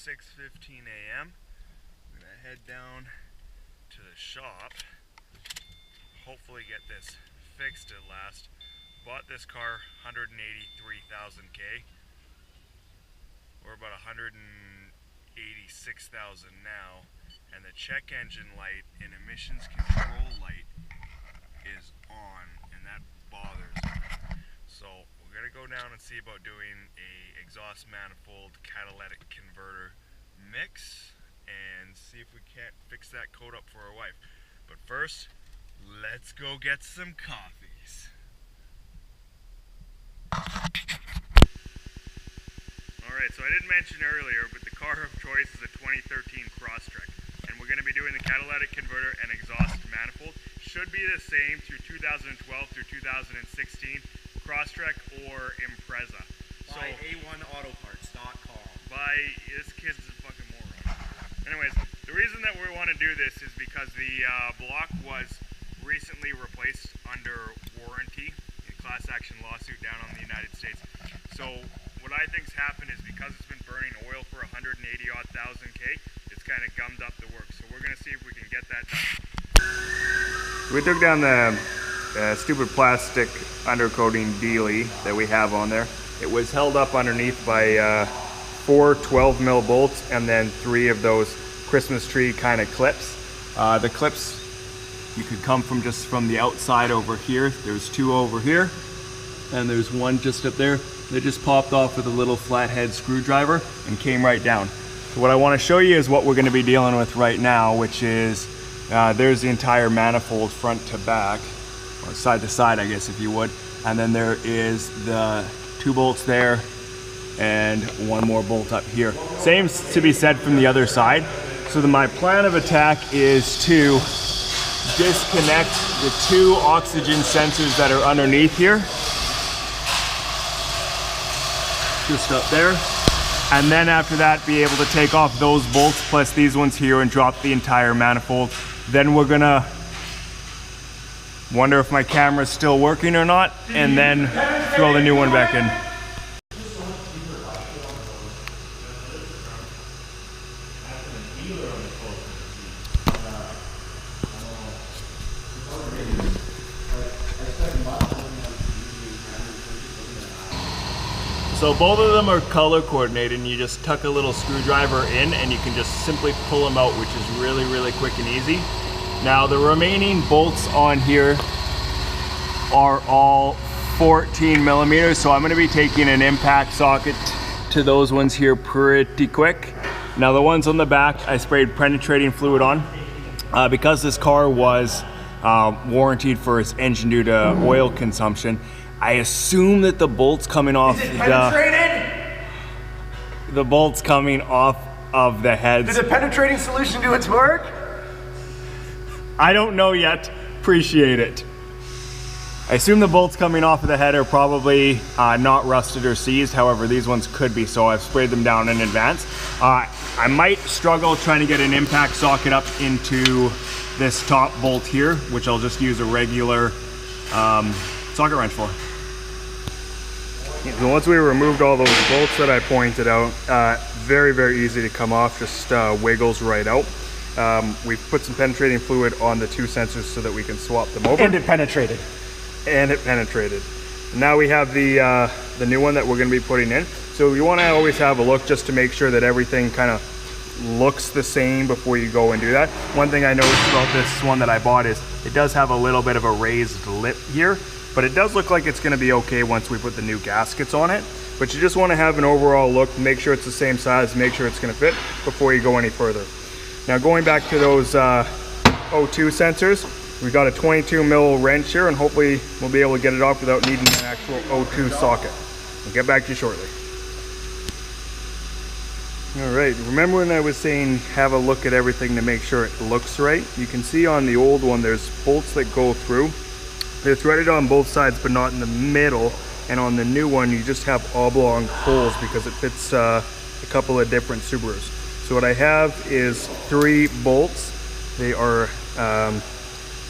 6:15 a.m. I'm gonna head down to the shop, hopefully get this fixed at last. Bought this car 183,000 K, or about 186,000 now, and the check engine light and emissions control light is on, and that bothers me. So we're gonna go down and see about doing a exhaust manifold catalytic converter mix and see if we can't fix that code up for our wife. But first, let's go get some coffees. Alright, so I didn't mention earlier, but the car of choice is a 2013 Crosstrek, and we're going to be doing the catalytic converter and exhaust manifold. Should be the same through 2012 through 2016, Crosstrek or Impreza. By A1autoparts.com. This kid's a fucking moron. Anyways, the reason that we want to do this is because the block was recently replaced under warranty in a class action lawsuit down on the United States. So what I think's happened is because it's been burning oil for 180,000 K, it's kind of gummed up the works. So we're going to see if we can get that done. We took down the stupid plastic undercoating dealie that we have on there. It was held up underneath by 4 12mm bolts and then 3 of those Christmas tree kind of clips. The clips you could come from just from the outside over here. There's 2 over here and there's 1 just up there. They just popped off with a little flathead screwdriver and came right down. So what I want to show you is what we're going to be dealing with right now, which is there's the entire manifold front to back, or side to side I guess if you would, and then there is the 2 bolts there and 1 more bolt up here. Same to be said from the other side. So my plan of attack is to disconnect the 2 oxygen sensors that are underneath here, just up there, and then after that be able to take off those bolts plus these ones here and drop the entire manifold. Then we're gonna wonder if my camera's still working or not, and then throw the new one back in. So both of them are color coordinated, and you just tuck a little screwdriver in and you can just simply pull them out, which is really, really quick and easy. Now the remaining bolts on here are all 14mm, so I'm going to be taking an impact socket to those ones here pretty quick. Now the ones on the back I sprayed penetrating fluid on because this car was warranted for its engine due to oil consumption. I assume that the bolts coming off the bolts coming off of the heads. Did the penetrating solution do its work? I don't know yet. Appreciate it. I assume the bolts coming off of the head are probably not rusted or seized. However, these ones could be, so I've sprayed them down in advance. I might struggle trying to get an impact socket up into this top bolt here, which I'll just use a regular socket wrench for. So once we removed all those bolts that I pointed out, very, very easy to come off, just wiggles right out. We've put some penetrating fluid on the 2 sensors so that we can swap them over. And it penetrated. And it penetrated. Now we have the new one that we're going to be putting in. So you want to always have a look just to make sure that everything kind of looks the same before you go and do that. One thing I noticed about this one that I bought is it does have a little bit of a raised lip here, but it does look like it's going to be okay once we put the new gaskets on it. But you just want to have an overall look, make sure it's the same size, make sure it's going to fit before you go any further. Now going back to those O2 sensors, we've got a 22mm wrench here, and hopefully we'll be able to get it off without needing an actual O2 socket. I'll get back to you shortly. Alright, remember when I was saying have a look at everything to make sure it looks right? You can see on the old one there's bolts that go through. They're threaded on both sides but not in the middle, and on the new one you just have oblong holes because it fits a couple of different Subarus. So what I have is 3 bolts. They are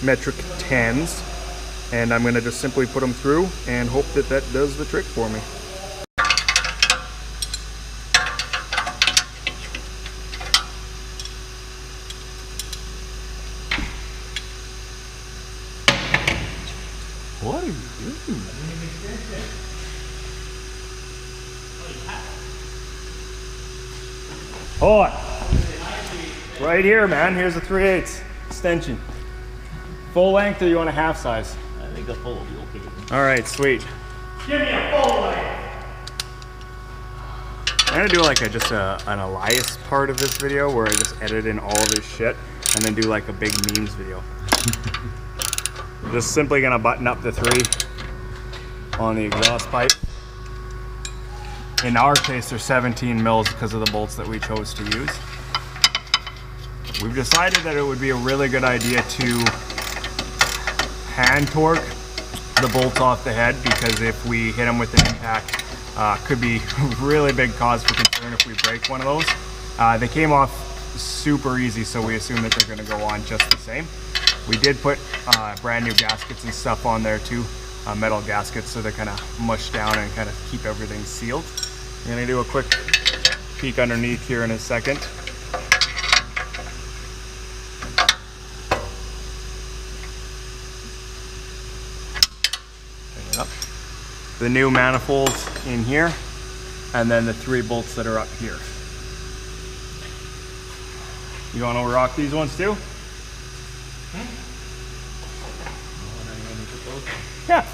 metric 10s, and I'm going to just simply put them through and hope that that does the trick for me. Hold on. Right here, man. Here's a 3/8 extension. Full length, or you want a half size? I think a full will be okay. All right, sweet. Give me a full length. I'm gonna do like an Elias part of this video where I just edit in all of his shit and then do like a big memes video. Just simply gonna button up the 3 on the exhaust pipe. In our case, they're 17 mils because of the bolts that we chose to use. We've decided that it would be a really good idea to hand torque the bolts off the head, because if we hit them with an impact, could be really big cause for concern if we break one of those. They came off super easy, so we assume that they're going to go on just the same. We did put brand new gaskets and stuff on there too, metal gaskets, so they're kind of mushed down and kind of keep everything sealed. I'm going to do a quick peek underneath here in a second. The new manifolds in here, and then the 3 bolts that are up here. You want to rock these ones too? Yeah.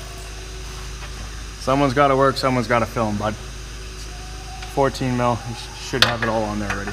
Someone's got to work, someone's got to film, bud. 14 mil, you should have it all on there already.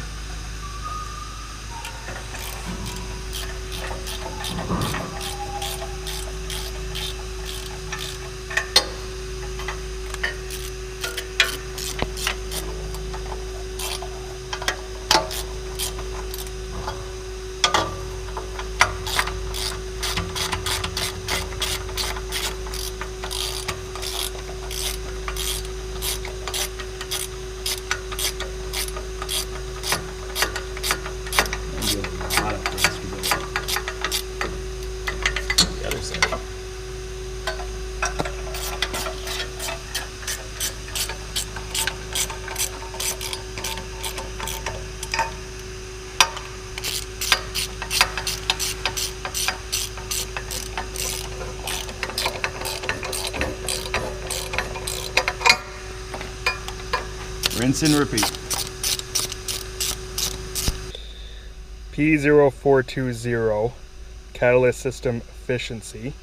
Rinse and repeat. P0420 catalyst system efficiency.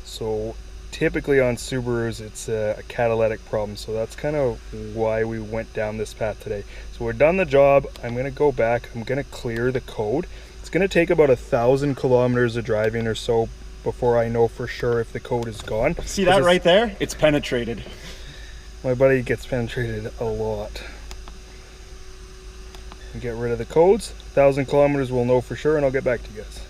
So typically on Subarus it's a catalytic problem, so that's kind of why we went down this path today. So we're done the job. I'm going to go back, I'm going to clear the code. It's going to take about 1,000 kilometers of driving or so before I know for sure if the code is gone. See that right there? It's penetrated. My buddy gets penetrated a lot. Get rid of the codes. 1,000 kilometers we'll know for sure, and I'll get back to you guys.